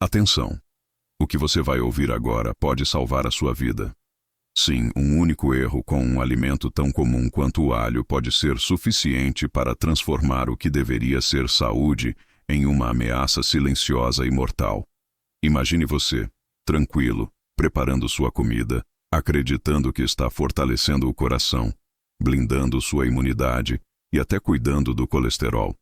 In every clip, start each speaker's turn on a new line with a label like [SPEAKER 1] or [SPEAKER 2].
[SPEAKER 1] Atenção! O que você vai ouvir agora pode salvar a sua vida. Sim, um único erro com um alimento tão comum quanto o alho pode ser suficiente para transformar o que deveria ser saúde em uma ameaça silenciosa e mortal. Imagine você, tranquilo, preparando sua comida, acreditando que está fortalecendo o coração, blindando sua imunidade e até cuidando do colesterol,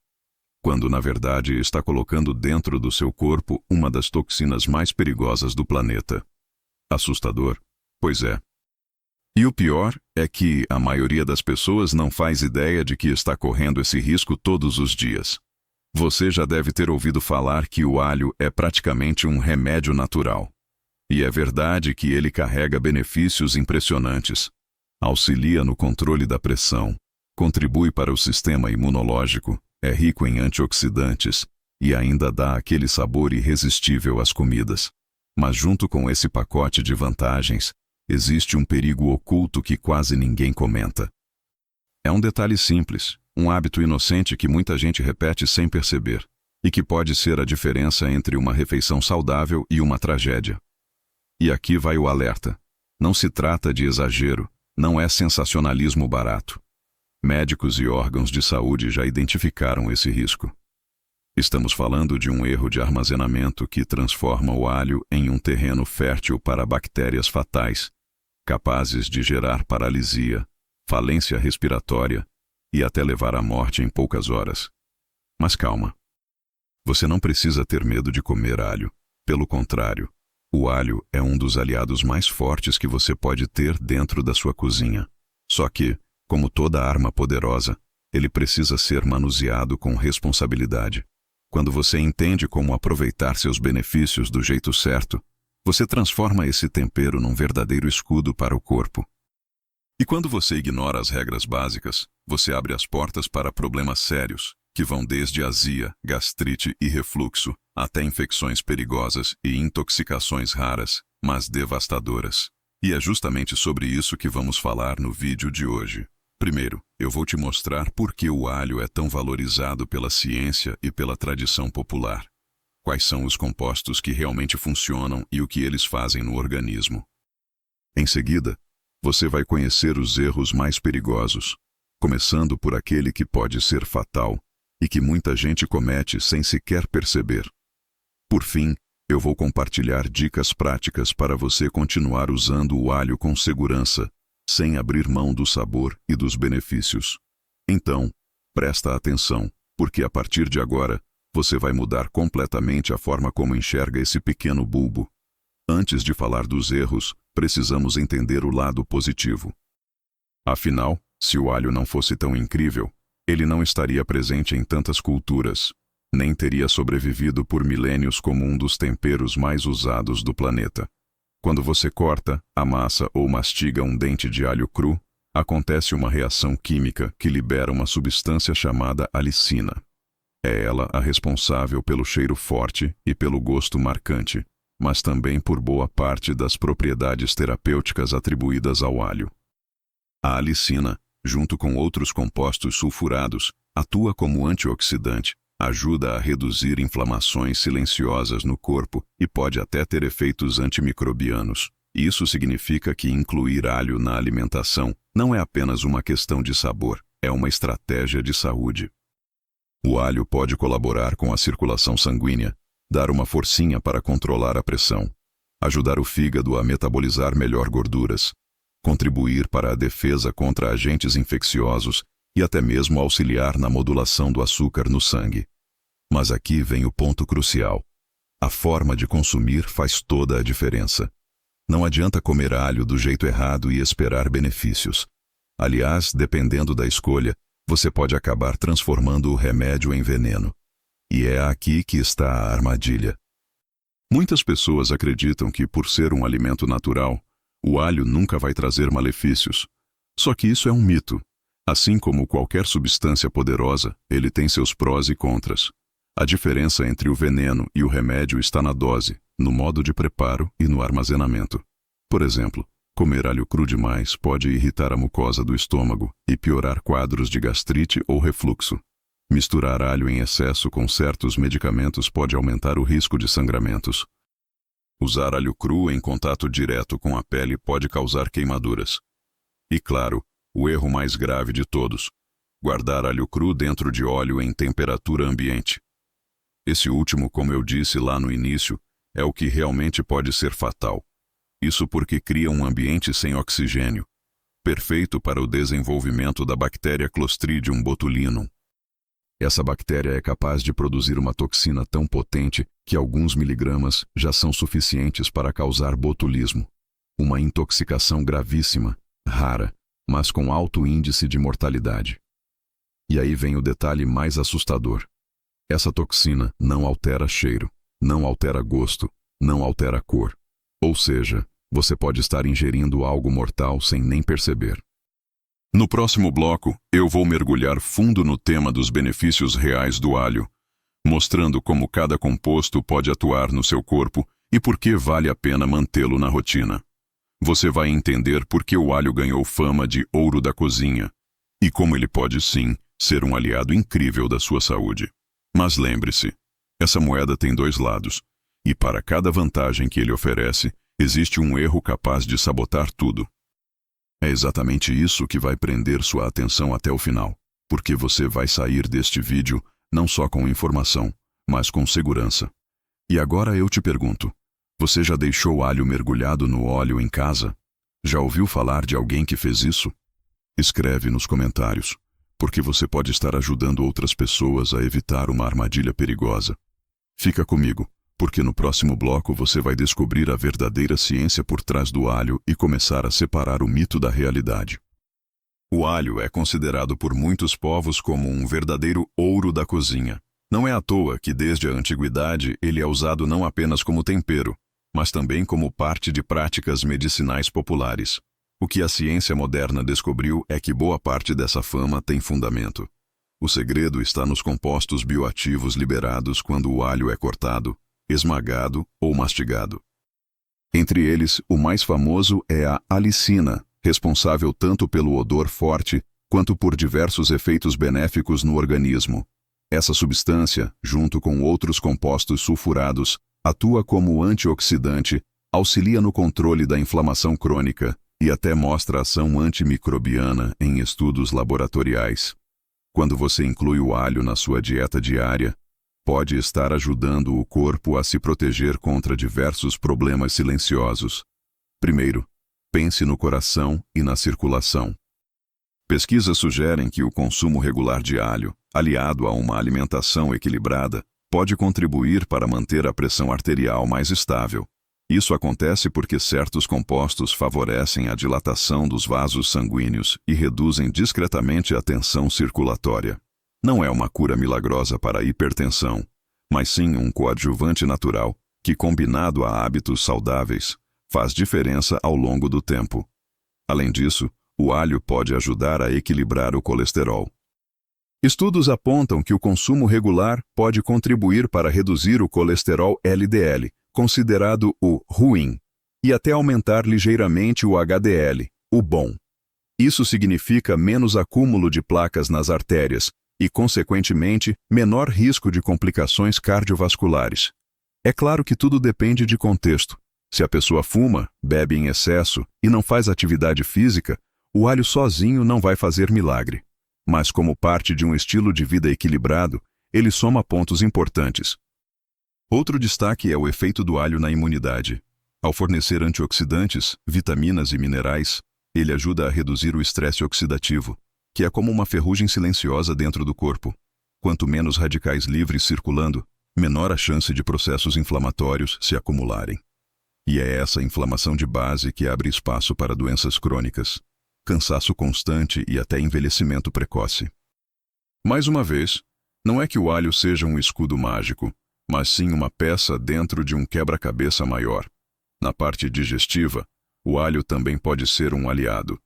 [SPEAKER 1] quando na verdade está colocando dentro do seu corpo uma das toxinas mais perigosas do planeta. Assustador? Pois é. E o pior é que a maioria das pessoas não faz ideia de que está correndo esse risco todos os dias. Você já deve ter ouvido falar que o alho é praticamente um remédio natural. E é verdade que ele carrega benefícios impressionantes. Auxilia no controle da pressão, contribui para o sistema imunológico, é rico em antioxidantes e ainda dá aquele sabor irresistível às comidas. Mas junto com esse pacote de vantagens, existe um perigo oculto que quase ninguém comenta. É um detalhe simples, um hábito inocente que muita gente repete sem perceber, e que pode ser a diferença entre uma refeição saudável e uma tragédia. E aqui vai o alerta. Não se trata de exagero, não é sensacionalismo barato. Médicos e órgãos de saúde já identificaram esse risco. Estamos falando de um erro de armazenamento que transforma o alho em um terreno fértil para bactérias fatais, capazes de gerar paralisia, falência respiratória e até levar à morte em poucas horas. Mas calma. Você não precisa ter medo de comer alho. Pelo contrário, o alho é um dos aliados mais fortes que você pode ter dentro da sua cozinha. Só que, como toda arma poderosa, ele precisa ser manuseado com responsabilidade. Quando você entende como aproveitar seus benefícios do jeito certo, você transforma esse tempero num verdadeiro escudo para o corpo. E quando você ignora as regras básicas, você abre as portas para problemas sérios, que vão desde azia, gastrite e refluxo, até infecções perigosas e intoxicações raras, mas devastadoras. E é justamente sobre isso que vamos falar no vídeo de hoje. Primeiro, eu vou te mostrar por que o alho é tão valorizado pela ciência e pela tradição popular. Quais são os compostos que realmente funcionam e o que eles fazem no organismo. Em seguida, você vai conhecer os erros mais perigosos, começando por aquele que pode ser fatal e que muita gente comete sem sequer perceber. Por fim, eu vou compartilhar dicas práticas para você continuar usando o alho com segurança, sem abrir mão do sabor e dos benefícios. Então, presta atenção, porque a partir de agora, você vai mudar completamente a forma como enxerga esse pequeno bulbo. Antes de falar dos erros, precisamos entender o lado positivo. Afinal, se o alho não fosse tão incrível, ele não estaria presente em tantas culturas, nem teria sobrevivido por milênios como um dos temperos mais usados do planeta. Quando você corta, amassa ou mastiga um dente de alho cru, acontece uma reação química que libera uma substância chamada alicina. É ela a responsável pelo cheiro forte e pelo gosto marcante, mas também por boa parte das propriedades terapêuticas atribuídas ao alho. A alicina, junto com outros compostos sulfurados, atua como antioxidante, ajuda a reduzir inflamações silenciosas no corpo e pode até ter efeitos antimicrobianos. Isso significa que incluir alho na alimentação não é apenas uma questão de sabor, é uma estratégia de saúde. O alho pode colaborar com a circulação sanguínea, dar uma forcinha para controlar a pressão, ajudar o fígado a metabolizar melhor gorduras, contribuir para a defesa contra agentes infecciosos e até mesmo auxiliar na modulação do açúcar no sangue. Mas aqui vem o ponto crucial. A forma de consumir faz toda a diferença. Não adianta comer alho do jeito errado e esperar benefícios. Aliás, dependendo da escolha, você pode acabar transformando o remédio em veneno. E é aqui que está a armadilha. Muitas pessoas acreditam que, por ser um alimento natural, o alho nunca vai trazer malefícios. Só que isso é um mito. Assim como qualquer substância poderosa, ele tem seus prós e contras. A diferença entre o veneno e o remédio está na dose, no modo de preparo e no armazenamento. Por exemplo, comer alho cru demais pode irritar a mucosa do estômago e piorar quadros de gastrite ou refluxo. Misturar alho em excesso com certos medicamentos pode aumentar o risco de sangramentos. Usar alho cru em contato direto com a pele pode causar queimaduras. E claro, o erro mais grave de todos: guardar alho cru dentro de óleo em temperatura ambiente. Esse último, como eu disse lá no início, é o que realmente pode ser fatal. Isso porque cria um ambiente sem oxigênio, perfeito para o desenvolvimento da bactéria Clostridium botulinum. Essa bactéria é capaz de produzir uma toxina tão potente que alguns miligramas já são suficientes para causar botulismo, uma intoxicação gravíssima, rara, mas com alto índice de mortalidade. E aí vem o detalhe mais assustador. Essa toxina não altera cheiro, não altera gosto, não altera cor. Ou seja, você pode estar ingerindo algo mortal sem nem perceber. No próximo bloco, eu vou mergulhar fundo no tema dos benefícios reais do alho, mostrando como cada composto pode atuar no seu corpo e por que vale a pena mantê-lo na rotina. Você vai entender por que o alho ganhou fama de ouro da cozinha e como ele pode sim ser um aliado incrível da sua saúde. Mas lembre-se, essa moeda tem dois lados, e para cada vantagem que ele oferece, existe um erro capaz de sabotar tudo. É exatamente isso que vai prender sua atenção até o final, porque você vai sair deste vídeo não só com informação, mas com segurança. E agora eu te pergunto, você já deixou alho mergulhado no óleo em casa? Já ouviu falar de alguém que fez isso? Escreve nos comentários, porque você pode estar ajudando outras pessoas a evitar uma armadilha perigosa. Fica comigo, porque no próximo bloco você vai descobrir a verdadeira ciência por trás do alho e começar a separar o mito da realidade. O alho é considerado por muitos povos como um verdadeiro ouro da cozinha. Não é à toa que desde a antiguidade ele é usado não apenas como tempero, mas também como parte de práticas medicinais populares. O que a ciência moderna descobriu é que boa parte dessa fama tem fundamento. O segredo está nos compostos bioativos liberados quando o alho é cortado, esmagado ou mastigado. Entre eles, o mais famoso é a alicina, responsável tanto pelo odor forte quanto por diversos efeitos benéficos no organismo. Essa substância, junto com outros compostos sulfurados, atua como antioxidante, auxilia no controle da inflamação crônica e até mostra ação antimicrobiana em estudos laboratoriais. Quando você inclui o alho na sua dieta diária, pode estar ajudando o corpo a se proteger contra diversos problemas silenciosos. Primeiro, pense no coração e na circulação. Pesquisas sugerem que o consumo regular de alho, aliado a uma alimentação equilibrada, pode contribuir para manter a pressão arterial mais estável. Isso acontece porque certos compostos favorecem a dilatação dos vasos sanguíneos e reduzem discretamente a tensão circulatória. Não é uma cura milagrosa para a hipertensão, mas sim um coadjuvante natural que, combinado a hábitos saudáveis, faz diferença ao longo do tempo. Além disso, o alho pode ajudar a equilibrar o colesterol. Estudos apontam que o consumo regular pode contribuir para reduzir o colesterol LDL, considerado o ruim, e até aumentar ligeiramente o HDL, o bom. Isso significa menos acúmulo de placas nas artérias e, consequentemente, menor risco de complicações cardiovasculares. É claro que tudo depende de contexto. Se a pessoa fuma, bebe em excesso e não faz atividade física, o alho sozinho não vai fazer milagre. Mas como parte de um estilo de vida equilibrado, ele soma pontos importantes. Outro destaque é o efeito do alho na imunidade. Ao fornecer antioxidantes, vitaminas e minerais, ele ajuda a reduzir o estresse oxidativo, que é como uma ferrugem silenciosa dentro do corpo. Quanto menos radicais livres circulando, menor a chance de processos inflamatórios se acumularem. E é essa inflamação de base que abre espaço para doenças crônicas, cansaço constante e até envelhecimento precoce. Mais uma vez, não é que o alho seja um escudo mágico, mas sim uma peça dentro de um quebra-cabeça maior. Na parte digestiva, o alho também pode ser um aliado.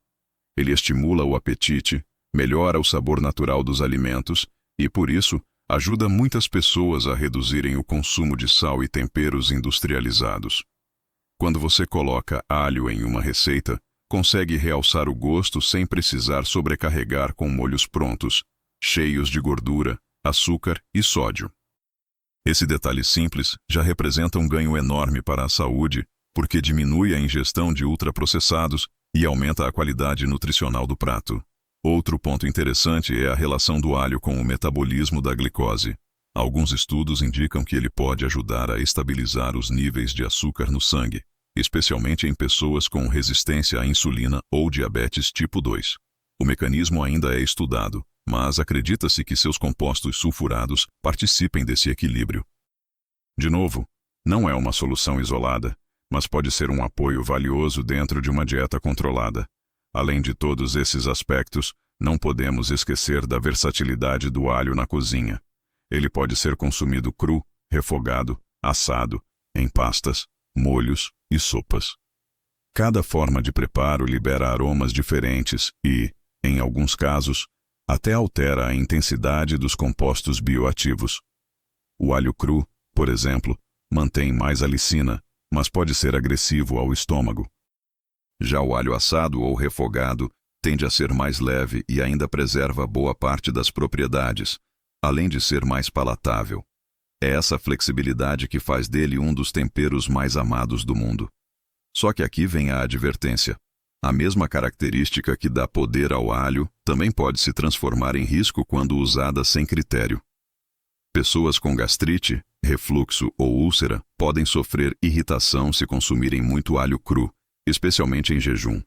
[SPEAKER 1] Ele estimula o apetite, melhora o sabor natural dos alimentos e, por isso, ajuda muitas pessoas a reduzirem o consumo de sal e temperos industrializados. Quando você coloca alho em uma receita, consegue realçar o gosto sem precisar sobrecarregar com molhos prontos, cheios de gordura açúcar e sódio. Esse detalhe simples já representa um ganho enorme para a saúde, porque diminui a ingestão de ultraprocessados e aumenta a qualidade nutricional do prato. Outro ponto interessante é a relação do alho com o metabolismo da glicose. Alguns estudos indicam que ele pode ajudar a estabilizar os níveis de açúcar no sangue, especialmente em pessoas com resistência à insulina ou diabetes tipo 2. O mecanismo ainda é estudado, mas acredita-se que seus compostos sulfurados participem desse equilíbrio. De novo, não é uma solução isolada, mas pode ser um apoio valioso dentro de uma dieta controlada. Além de todos esses aspectos, não podemos esquecer da versatilidade do alho na cozinha. Ele pode ser consumido cru, refogado, assado, em pastas, molhos e sopas. Cada forma de preparo libera aromas diferentes e, em alguns casos, até altera a intensidade dos compostos bioativos. O alho cru, por exemplo, mantém mais alicina, mas pode ser agressivo ao estômago. Já o alho assado ou refogado tende a ser mais leve e ainda preserva boa parte das propriedades, além de ser mais palatável. É essa flexibilidade que faz dele um dos temperos mais amados do mundo. Só que aqui vem a advertência. A mesma característica que dá poder ao alho também pode se transformar em risco quando usada sem critério. Pessoas com gastrite, refluxo ou úlcera podem sofrer irritação se consumirem muito alho cru, especialmente em jejum.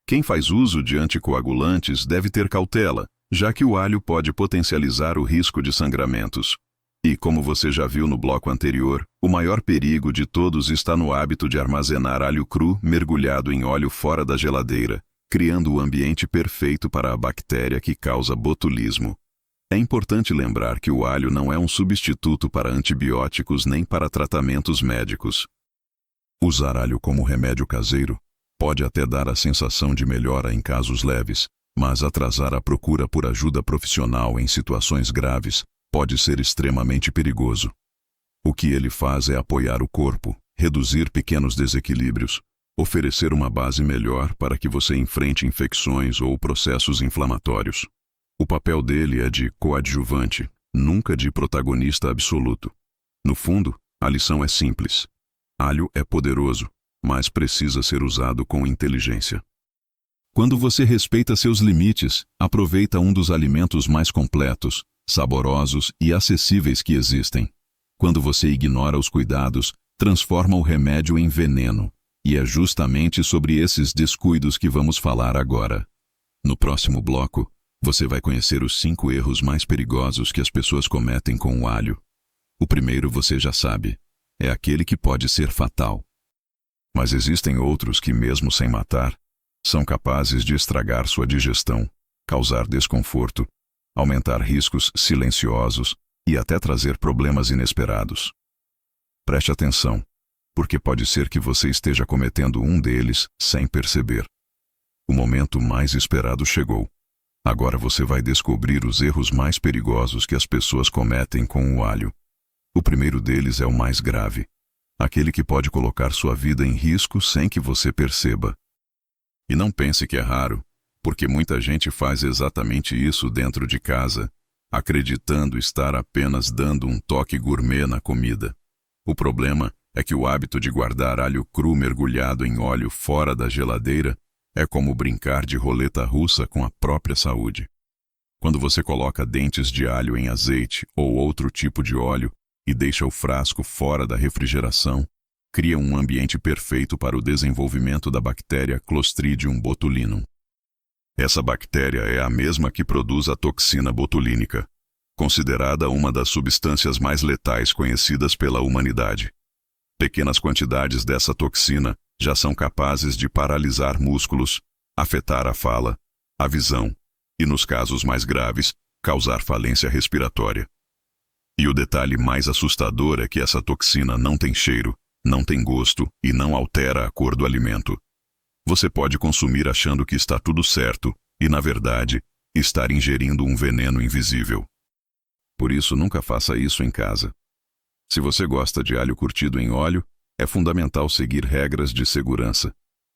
[SPEAKER 1] Quem faz uso de anticoagulantes deve ter cautela, já que o alho pode potencializar o risco de sangramentos. E, como você já viu no bloco anterior, o maior perigo de todos está no hábito de armazenar alho cru mergulhado em óleo fora da geladeira, criando o ambiente perfeito para a bactéria que causa botulismo. É importante lembrar que o alho não é um substituto para antibióticos nem para tratamentos médicos. Usar alho como remédio caseiro pode até dar a sensação de melhora em casos leves, mas atrasar a procura por ajuda profissional em situações graves pode ser extremamente perigoso. O que ele faz é apoiar o corpo, reduzir pequenos desequilíbrios, oferecer uma base melhor para que você enfrente infecções ou processos inflamatórios. O papel dele é de coadjuvante, nunca de protagonista absoluto. No fundo, a lição é simples. Alho é poderoso, mas precisa ser usado com inteligência. Quando você respeita seus limites, aproveita um dos alimentos mais completos, saborosos e acessíveis que existem. Quando você ignora os cuidados, transforma o remédio em veneno. E é justamente sobre esses descuidos que vamos falar agora. No próximo bloco, você vai conhecer os 5 erros mais perigosos que as pessoas cometem com o alho. O primeiro você já sabe. É aquele que pode ser fatal. Mas existem outros que, mesmo sem matar, são capazes de estragar sua digestão, causar desconforto, aumentar riscos silenciosos e até trazer problemas inesperados. Preste atenção, porque pode ser que você esteja cometendo um deles sem perceber. O momento mais esperado chegou. Agora você vai descobrir os erros mais perigosos que as pessoas cometem com o alho. O primeiro deles é o mais grave, aquele que pode colocar sua vida em risco sem que você perceba. E não pense que é raro, porque muita gente faz exatamente isso dentro de casa, acreditando estar apenas dando um toque gourmet na comida. O problema é que o hábito de guardar alho cru mergulhado em óleo fora da geladeira é como brincar de roleta russa com a própria saúde. Quando você coloca dentes de alho em azeite ou outro tipo de óleo e deixa o frasco fora da refrigeração, cria um ambiente perfeito para o desenvolvimento da bactéria Clostridium botulinum. Essa bactéria é a mesma que produz a toxina botulínica, considerada uma das substâncias mais letais conhecidas pela humanidade. Pequenas quantidades dessa toxina já são capazes de paralisar músculos, afetar a fala, a visão e, nos casos mais graves, causar falência respiratória. E o detalhe mais assustador é que essa toxina não tem cheiro, não tem gosto e não altera a cor do alimento. Você pode consumir achando que está tudo certo e, na verdade, estar ingerindo um veneno invisível. Por isso, nunca faça isso em casa. Se você gosta de alho curtido em óleo, é fundamental seguir regras de segurança.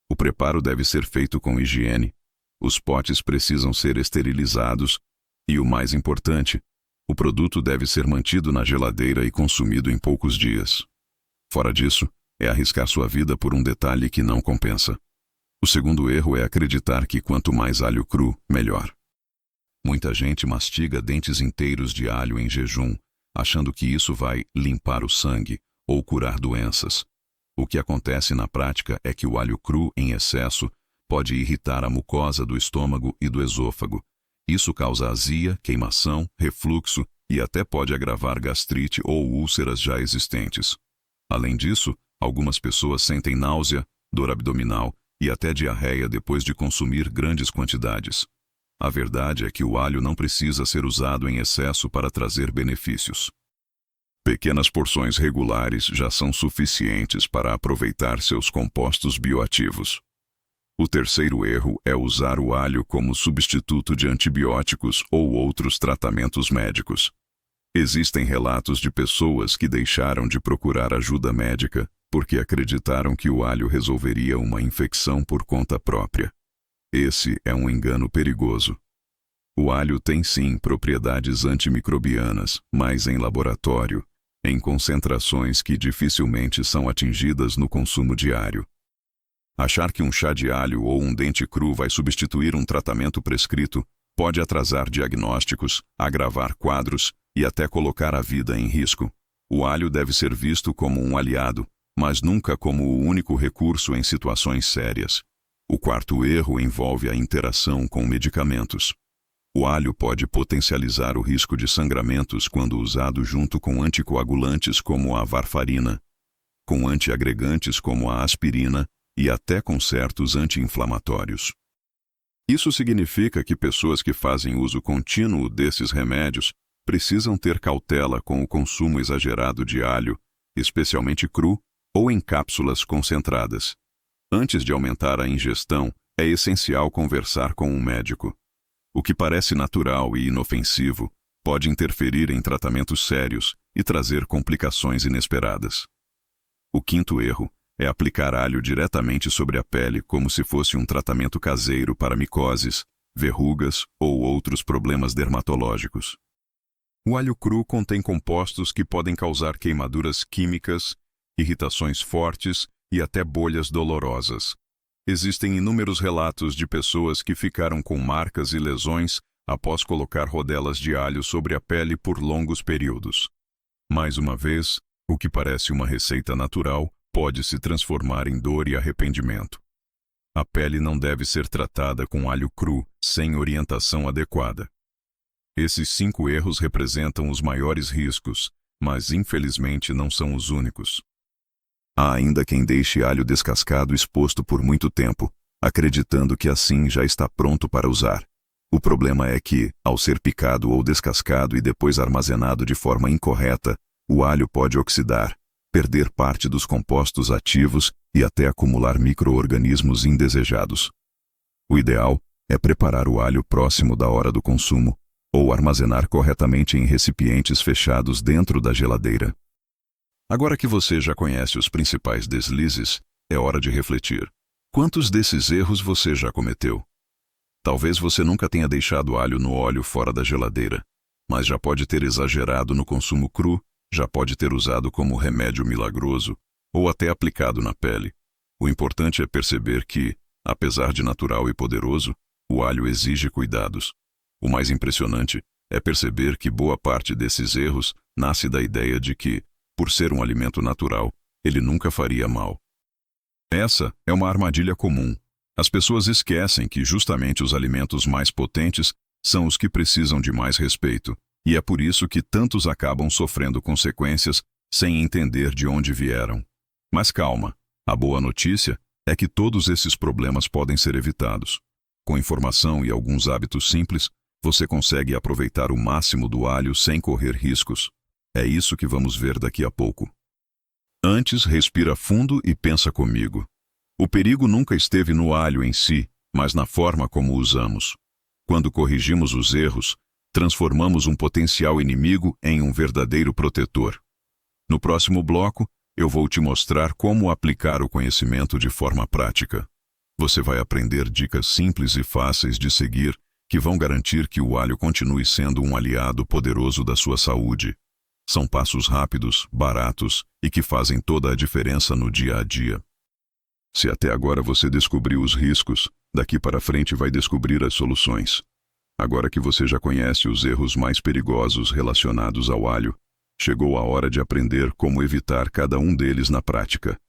[SPEAKER 1] O preparo deve ser feito com higiene, os potes precisam ser esterilizados e, o mais importante, O produto deve ser mantido na geladeira e consumido em poucos dias. Fora disso, é arriscar sua vida por um detalhe que não compensa. O segundo erro é acreditar que quanto mais alho cru, melhor. Muita gente mastiga dentes inteiros de alho em jejum, achando que isso vai limpar o sangue ou curar doenças. O que acontece na prática é que o alho cru em excesso pode irritar a mucosa do estômago e do esôfago. Isso causa azia, queimação, refluxo e até pode agravar gastrite ou úlceras já existentes. Além disso, algumas pessoas sentem náusea, dor abdominal e até diarreia depois de consumir grandes quantidades. A verdade é que o alho não precisa ser usado em excesso para trazer benefícios. Pequenas porções regulares já são suficientes para aproveitar seus compostos bioativos. O terceiro erro é usar o alho como substituto de antibióticos ou outros tratamentos médicos. Existem relatos de pessoas que deixaram de procurar ajuda médica porque acreditaram que o alho resolveria uma infecção por conta própria. Esse é um engano perigoso. O alho tem sim propriedades antimicrobianas, mas em laboratório, em concentrações que dificilmente são atingidas no consumo diário. Achar que um chá de alho ou um dente cru vai substituir um tratamento prescrito pode atrasar diagnósticos, agravar quadros e até colocar a vida em risco. O alho deve ser visto como um aliado, mas nunca como o único recurso em situações sérias. O quarto erro envolve a interação com medicamentos. O alho pode potencializar o risco de sangramentos quando usado junto com anticoagulantes como a varfarina, com antiagregantes como a aspirina e até com certos anti-inflamatórios. Isso significa que pessoas que fazem uso contínuo desses remédios precisam ter cautela com o consumo exagerado de alho, especialmente cru ou em cápsulas concentradas. Antes de aumentar a ingestão, é essencial conversar com um médico. O que parece natural e inofensivo pode interferir em tratamentos sérios e trazer complicações inesperadas. O quinto erro é aplicar alho diretamente sobre a pele como se fosse um tratamento caseiro para micoses, verrugas ou outros problemas dermatológicos. O alho cru contém compostos que podem causar queimaduras químicas, irritações fortes e até bolhas dolorosas. Existem inúmeros relatos de pessoas que ficaram com marcas e lesões após colocar rodelas de alho sobre a pele por longos períodos. Mais uma vez, o que parece uma receita natural pode se transformar em dor e arrependimento. A pele não deve ser tratada com alho cru sem orientação adequada. Esses 5 erros representam os maiores riscos, mas infelizmente não são os únicos. Há ainda quem deixe alho descascado exposto por muito tempo, acreditando que assim já está pronto para usar. O problema é que, ao ser picado ou descascado e depois armazenado de forma incorreta, o alho pode oxidar, perder parte dos compostos ativos e até acumular micro-organismos indesejados. O ideal é preparar o alho próximo da hora do consumo, ou armazenar corretamente em recipientes fechados dentro da geladeira. Agora que você já conhece os principais deslizes, é hora de refletir. Quantos desses erros você já cometeu? Talvez você nunca tenha deixado alho no óleo fora da geladeira, mas já pode ter exagerado no consumo cru, já pode ter usado como remédio milagroso, ou até aplicado na pele. O importante é perceber que, apesar de natural e poderoso, o alho exige cuidados. O mais impressionante é perceber que boa parte desses erros nasce da ideia de que, por ser um alimento natural, ele nunca faria mal. Essa é uma armadilha comum. As pessoas esquecem que justamente os alimentos mais potentes são os que precisam de mais respeito, e é por isso que tantos acabam sofrendo consequências sem entender de onde vieram. Mas calma, a boa notícia é que todos esses problemas podem ser evitados. Com informação e alguns hábitos simples, você consegue aproveitar o máximo do alho sem correr riscos. É isso que vamos ver daqui a pouco. Antes, respira fundo e pensa comigo. O perigo nunca esteve no alho em si, mas na forma como o usamos. Quando corrigimos os erros, transformamos um potencial inimigo em um verdadeiro protetor. No próximo bloco, eu vou te mostrar como aplicar o conhecimento de forma prática. Você vai aprender dicas simples e fáceis de seguir que vão garantir que o alho continue sendo um aliado poderoso da sua saúde. São passos rápidos, baratos e que fazem toda a diferença no dia a dia. Se até agora você descobriu os riscos, daqui para frente vai descobrir as soluções. Agora que você já conhece os erros mais perigosos relacionados ao alho, chegou a hora de aprender como evitar cada um deles na prática.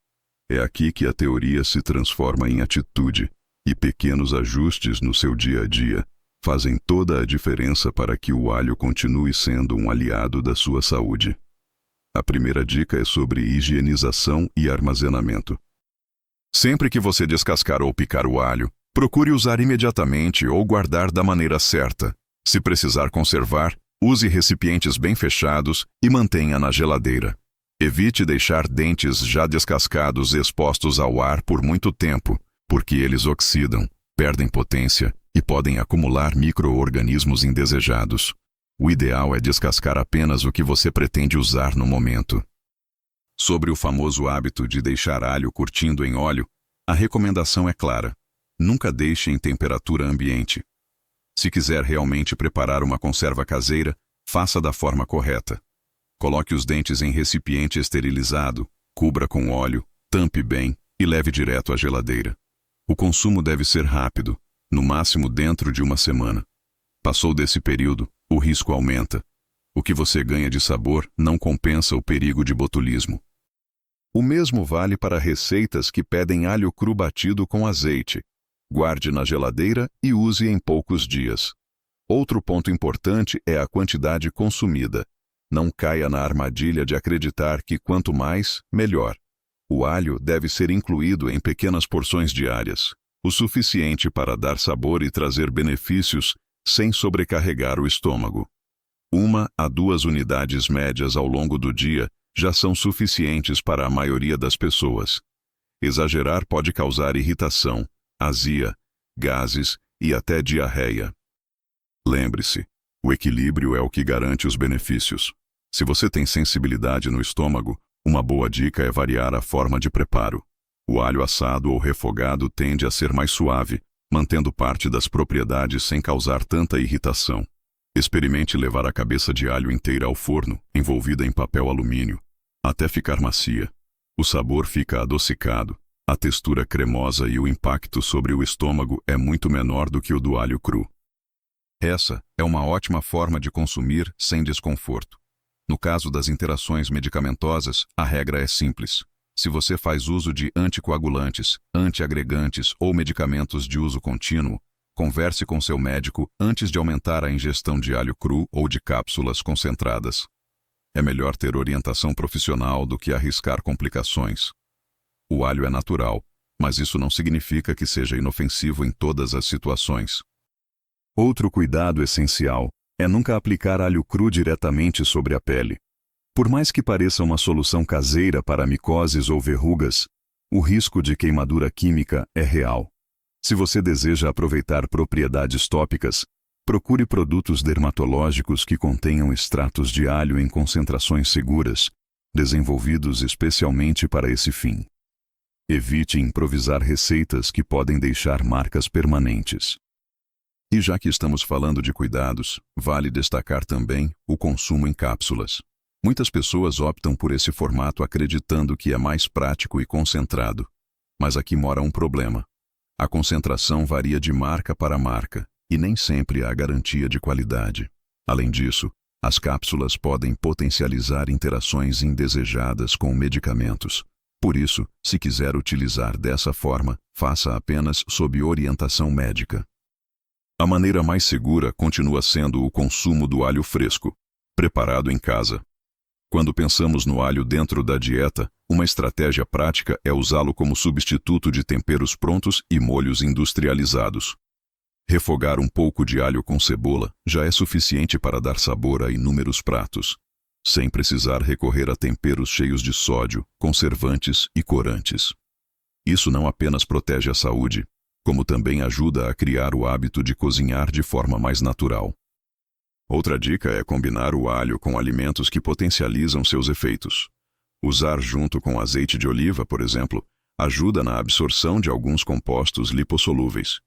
[SPEAKER 1] É aqui que a teoria se transforma em atitude, e pequenos ajustes no seu dia a dia fazem toda a diferença para que o alho continue sendo um aliado da sua saúde. A primeira dica é sobre higienização e armazenamento. Sempre que você descascar ou picar o alho, procure usar imediatamente ou guardar da maneira certa. Se precisar conservar, use recipientes bem fechados e mantenha na geladeira. Evite deixar dentes já descascados expostos ao ar por muito tempo, porque eles oxidam, perdem potência e podem acumular micro-organismos indesejados. O ideal é descascar apenas o que você pretende usar no momento. Sobre o famoso hábito de deixar alho curtindo em óleo, a recomendação é clara: nunca deixe em temperatura ambiente. Se quiser realmente preparar uma conserva caseira, faça da forma correta. Coloque os dentes em recipiente esterilizado, cubra com óleo, tampe bem e leve direto à geladeira. O consumo deve ser rápido, no máximo dentro de uma semana. Passou desse período, o risco aumenta. O que você ganha de sabor não compensa o perigo de botulismo. O mesmo vale para receitas que pedem alho cru batido com azeite. Guarde na geladeira e use em poucos dias. Outro ponto importante é a quantidade consumida. Não caia na armadilha de acreditar que quanto mais, melhor. O alho deve ser incluído em pequenas porções diárias, o suficiente para dar sabor e trazer benefícios sem sobrecarregar o estômago. 1 a 2 unidades médias ao longo do dia já são suficientes para a maioria das pessoas. Exagerar pode causar irritação, azia, gases e até diarreia. Lembre-se, o equilíbrio é o que garante os benefícios. Se você tem sensibilidade no estômago, uma boa dica é variar a forma de preparo. O alho assado ou refogado tende a ser mais suave, mantendo parte das propriedades sem causar tanta irritação. Experimente levar a cabeça de alho inteira ao forno, envolvida em papel alumínio, até ficar macia. O sabor fica adocicado, a textura cremosa e o impacto sobre o estômago é muito menor do que o do alho cru. Essa é uma ótima forma de consumir sem desconforto. No caso das interações medicamentosas, a regra é simples. Se você faz uso de anticoagulantes, antiagregantes ou medicamentos de uso contínuo, converse com seu médico antes de aumentar a ingestão de alho cru ou de cápsulas concentradas. É melhor ter orientação profissional do que arriscar complicações. O alho é natural, mas isso não significa que seja inofensivo em todas as situações. Outro cuidado essencial é nunca aplicar alho cru diretamente sobre a pele. Por mais que pareça uma solução caseira para micoses ou verrugas, o risco de queimadura química é real. Se você deseja aproveitar propriedades tópicas, procure produtos dermatológicos que contenham extratos de alho em concentrações seguras, desenvolvidos especialmente para esse fim. Evite improvisar receitas que podem deixar marcas permanentes. E já que estamos falando de cuidados, vale destacar também o consumo em cápsulas. Muitas pessoas optam por esse formato acreditando que é mais prático e concentrado. Mas aqui mora um problema. A concentração varia de marca para marca e nem sempre há garantia de qualidade. Além disso, as cápsulas podem potencializar interações indesejadas com medicamentos. Por isso, se quiser utilizar dessa forma, faça apenas sob orientação médica. A maneira mais segura continua sendo o consumo do alho fresco, preparado em casa. Quando pensamos no alho dentro da dieta, uma estratégia prática é usá-lo como substituto de temperos prontos e molhos industrializados. Refogar um pouco de alho com cebola já é suficiente para dar sabor a inúmeros pratos, sem precisar recorrer a temperos cheios de sódio, conservantes e corantes. Isso não apenas protege a saúde, como também ajuda a criar o hábito de cozinhar de forma mais natural. Outra dica é combinar o alho com alimentos que potencializam seus efeitos. Usar junto com azeite de oliva, por exemplo, ajuda na absorção de alguns compostos lipossolúveis.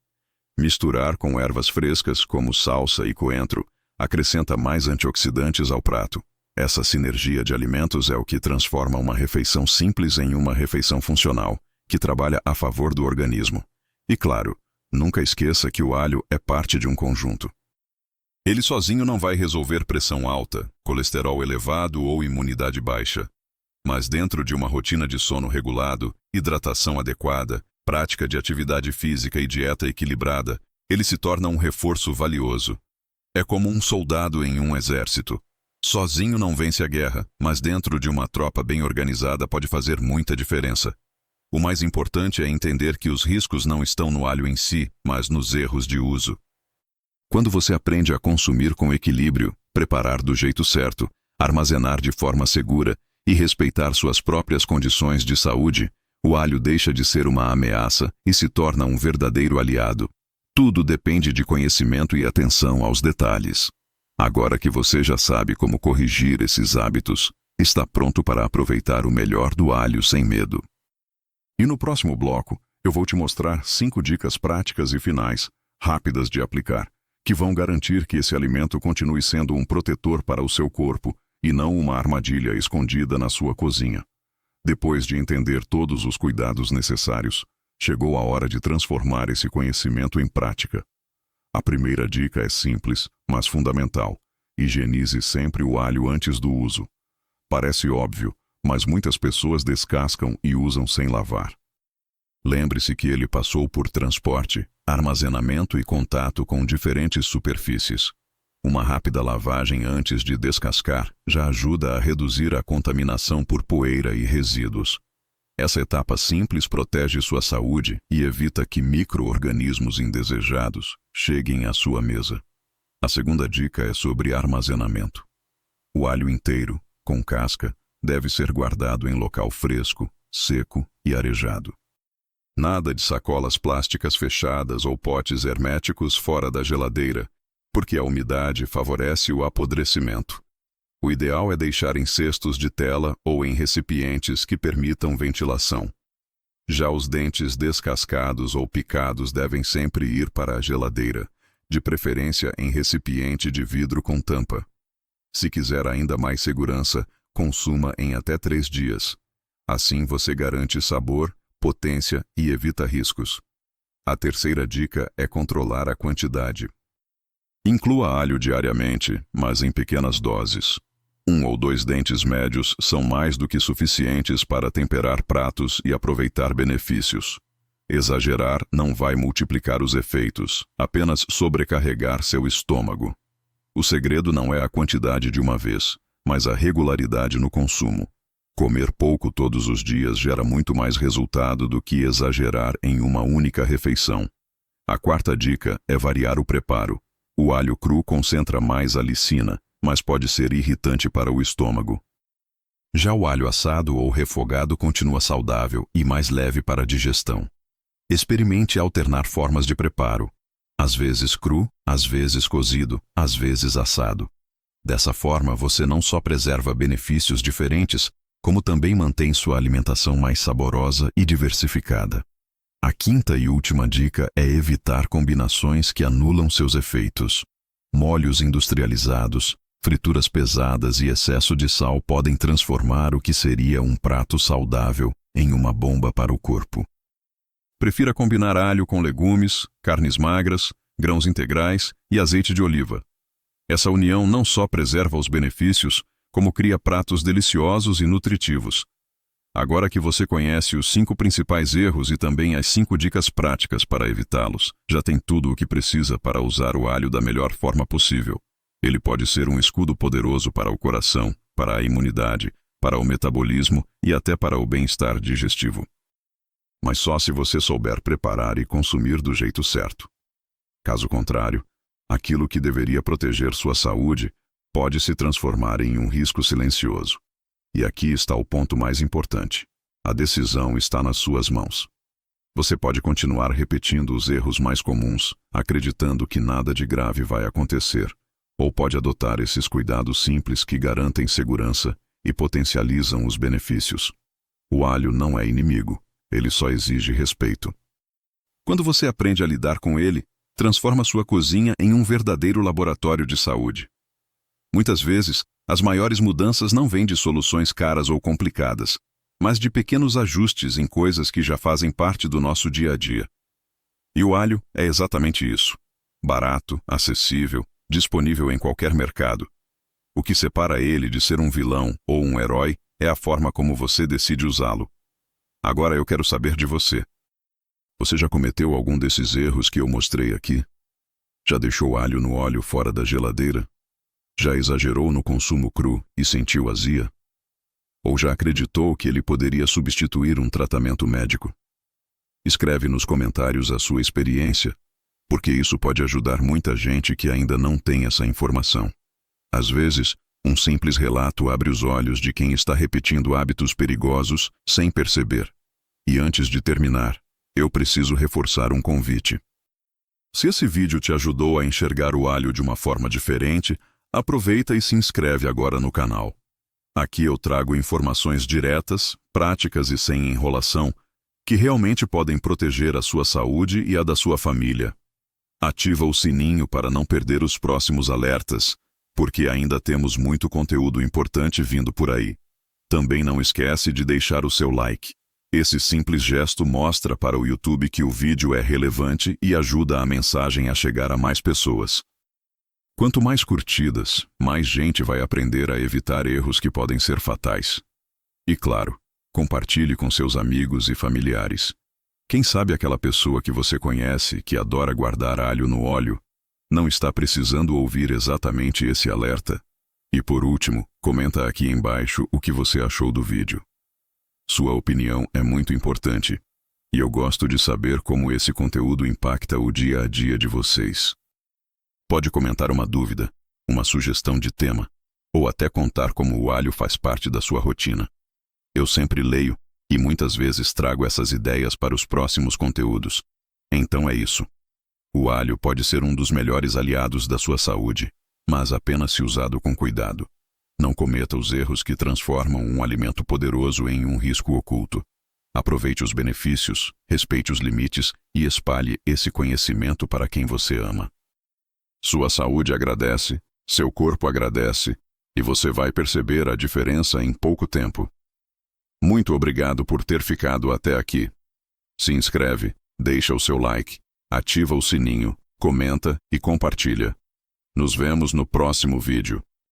[SPEAKER 1] Misturar com ervas frescas, como salsa e coentro, acrescenta mais antioxidantes ao prato. Essa sinergia de alimentos é o que transforma uma refeição simples em uma refeição funcional, que trabalha a favor do organismo. E claro, nunca esqueça que o alho é parte de um conjunto. Ele sozinho não vai resolver pressão alta, colesterol elevado ou imunidade baixa. Mas dentro de uma rotina de sono regulado, hidratação adequada, prática de atividade física e dieta equilibrada, ele se torna um reforço valioso. É como um soldado em um exército. Sozinho não vence a guerra, mas dentro de uma tropa bem organizada pode fazer muita diferença. O mais importante é entender que os riscos não estão no alho em si, mas nos erros de uso. Quando você aprende a consumir com equilíbrio, preparar do jeito certo, armazenar de forma segura e respeitar suas próprias condições de saúde, o alho deixa de ser uma ameaça e se torna um verdadeiro aliado. Tudo depende de conhecimento e atenção aos detalhes. Agora que você já sabe como corrigir esses hábitos, está pronto para aproveitar o melhor do alho sem medo. E no próximo bloco, eu vou te mostrar 5 dicas práticas e finais, rápidas de aplicar, que vão garantir que esse alimento continue sendo um protetor para o seu corpo e não uma armadilha escondida na sua cozinha. Depois de entender todos os cuidados necessários, chegou a hora de transformar esse conhecimento em prática. A primeira dica é simples, mas fundamental. Higienize sempre o alho antes do uso. Parece óbvio, mas muitas pessoas descascam e usam sem lavar. Lembre-se que ele passou por transporte, armazenamento e contato com diferentes superfícies. Uma rápida lavagem antes de descascar já ajuda a reduzir a contaminação por poeira e resíduos. Essa etapa simples protege sua saúde e evita que micro-organismos indesejados cheguem à sua mesa. A segunda dica é sobre armazenamento. O alho inteiro, com casca, deve ser guardado em local fresco, seco e arejado. Nada de sacolas plásticas fechadas ou potes herméticos fora da geladeira, porque a umidade favorece o apodrecimento. O ideal é deixar em cestos de tela ou em recipientes que permitam ventilação. Já os dentes descascados ou picados devem sempre ir para a geladeira, de preferência em recipiente de vidro com tampa. Se quiser ainda mais segurança, consuma em até 3 dias. Assim você garante sabor, potência e evita riscos. A terceira dica é controlar a quantidade. Inclua alho diariamente, mas em pequenas doses. 1 ou 2 dentes médios são mais do que suficientes para temperar pratos e aproveitar benefícios. Exagerar não vai multiplicar os efeitos, apenas sobrecarregar seu estômago. O segredo não é a quantidade de uma vez, mas a regularidade no consumo. Comer pouco todos os dias gera muito mais resultado do que exagerar em uma única refeição. A quarta dica é variar o preparo. O alho cru concentra mais alicina, mas pode ser irritante para o estômago. Já o alho assado ou refogado continua saudável e mais leve para a digestão. Experimente alternar formas de preparo. Às vezes cru, às vezes cozido, às vezes assado. Dessa forma, você não só preserva benefícios diferentes, como também mantém sua alimentação mais saborosa e diversificada. A quinta e última dica é evitar combinações que anulam seus efeitos. Molhos industrializados, frituras pesadas e excesso de sal podem transformar o que seria um prato saudável em uma bomba para o corpo. Prefira combinar alho com legumes, carnes magras, grãos integrais e azeite de oliva. Essa união não só preserva os benefícios, como cria pratos deliciosos e nutritivos. Agora que você conhece os 5 principais erros e também as 5 dicas práticas para evitá-los, já tem tudo o que precisa para usar o alho da melhor forma possível. Ele pode ser um escudo poderoso para o coração, para a imunidade, para o metabolismo e até para o bem-estar digestivo. Mas só se você souber preparar e consumir do jeito certo. Caso contrário, aquilo que deveria proteger sua saúde pode se transformar em um risco silencioso. E aqui está o ponto mais importante. A decisão está nas suas mãos. Você pode continuar repetindo os erros mais comuns, acreditando que nada de grave vai acontecer, ou pode adotar esses cuidados simples que garantem segurança e potencializam os benefícios. O alho não é inimigo, ele só exige respeito. Quando você aprende a lidar com ele, transforma sua cozinha em um verdadeiro laboratório de saúde. Muitas vezes, as maiores mudanças não vêm de soluções caras ou complicadas, mas de pequenos ajustes em coisas que já fazem parte do nosso dia a dia. E o alho é exatamente isso. Barato, acessível, disponível em qualquer mercado. O que separa ele de ser um vilão ou um herói é a forma como você decide usá-lo. Agora eu quero saber de você. Você já cometeu algum desses erros que eu mostrei aqui? Já deixou alho no óleo fora da geladeira? Já exagerou no consumo cru e sentiu azia? Ou já acreditou que ele poderia substituir um tratamento médico? Escreve nos comentários a sua experiência, porque isso pode ajudar muita gente que ainda não tem essa informação. Às vezes, um simples relato abre os olhos de quem está repetindo hábitos perigosos sem perceber. E antes de terminar, eu preciso reforçar um convite. Se esse vídeo te ajudou a enxergar o alho de uma forma diferente, aproveita e se inscreve agora no canal. Aqui eu trago informações diretas, práticas e sem enrolação, que realmente podem proteger a sua saúde e a da sua família. Ativa o sininho para não perder os próximos alertas, porque ainda temos muito conteúdo importante vindo por aí. Também não esquece de deixar o seu like. Esse simples gesto mostra para o YouTube que o vídeo é relevante e ajuda a mensagem a chegar a mais pessoas. Quanto mais curtidas, mais gente vai aprender a evitar erros que podem ser fatais. E claro, compartilhe com seus amigos e familiares. Quem sabe aquela pessoa que você conhece, que adora guardar alho no óleo, não está precisando ouvir exatamente esse alerta? E por último, comenta aqui embaixo o que você achou do vídeo. Sua opinião é muito importante, e eu gosto de saber como esse conteúdo impacta o dia a dia de vocês. Pode comentar uma dúvida, uma sugestão de tema, ou até contar como o alho faz parte da sua rotina. Eu sempre leio e muitas vezes trago essas ideias para os próximos conteúdos. Então é isso. O alho pode ser um dos melhores aliados da sua saúde, mas apenas se usado com cuidado. Não cometa os erros que transformam um alimento poderoso em um risco oculto. Aproveite os benefícios, respeite os limites e espalhe esse conhecimento para quem você ama. Sua saúde agradece, seu corpo agradece, e você vai perceber a diferença em pouco tempo. Muito obrigado por ter ficado até aqui. Se inscreve, deixa o seu like, ativa o sininho, comenta e compartilha. Nos vemos no próximo vídeo.